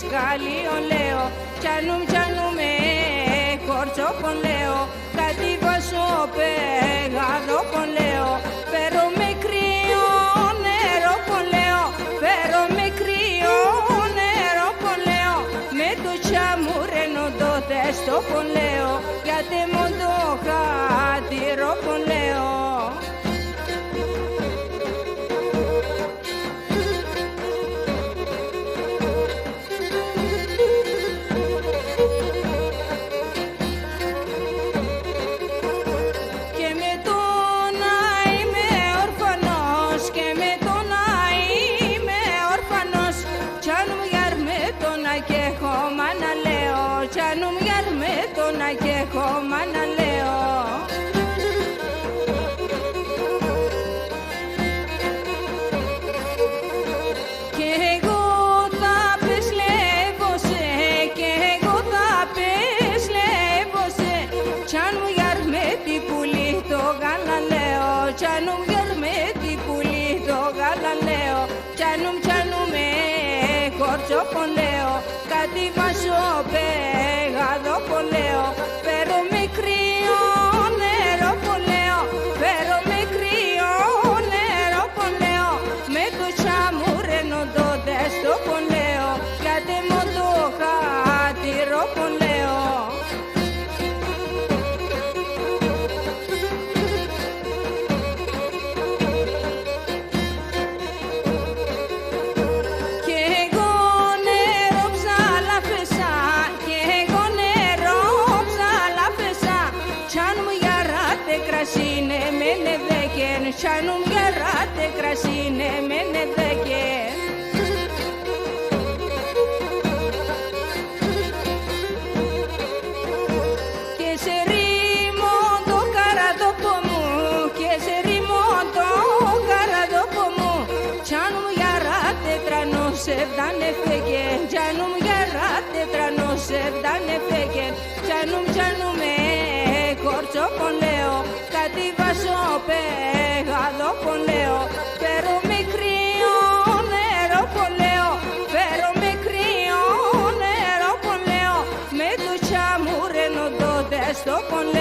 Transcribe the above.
σκαλίο λέω, τσάνουμ κόρτσο πον λέω, κάτι βάσο πεγάδο πον λέω, φέρω με κρύο νερό πον λέω, φέρω με κρύο νερό πον λέω, με το τσαμουρένο το τεστό πον λέω, γιατί μου το χατήρω πον λέω. Και έχω μάνα λέω. Και εγώ θα πεσλεύωσε, και εγώ θα πεσλεύωσε, κι αν μου γιαρμέ την πουλί το γάλα λέω, κι αν μου γιαρμέ την πουλί το γάλα λέω, κι άνουμε κόρτσο πον λέω, κάτι βάζω πεγάδο πον λέω, φέρω με κρύο νερό πον λέω, φέρω με κρύο νερό πον λέω, με το τσαμουρένο το τεστό πον λέω, γιατί μου το χατήρω πον λέω. Κρασίνε με νεδέκεν, τσάνουμ γεράτε κρασίνε με νεδέκεν. Και σε ρίμω το καραδόπο μου, και σε ρίμω το καραδόπο μου, τσάνουμ γεράτε τρανός ευδάνε φέγεν, τσάνουμ γεράτε τρανός ευδάνε φέγεν, τσάνουμ κόρτσο πον λέω, κάτι βάζω πεγάδο πον λέω, φέρω με κρύο νερό πον λέω, φέρω με κρύο νερό πον λέω, με το τσαμουρένο το τεστό πον λέω.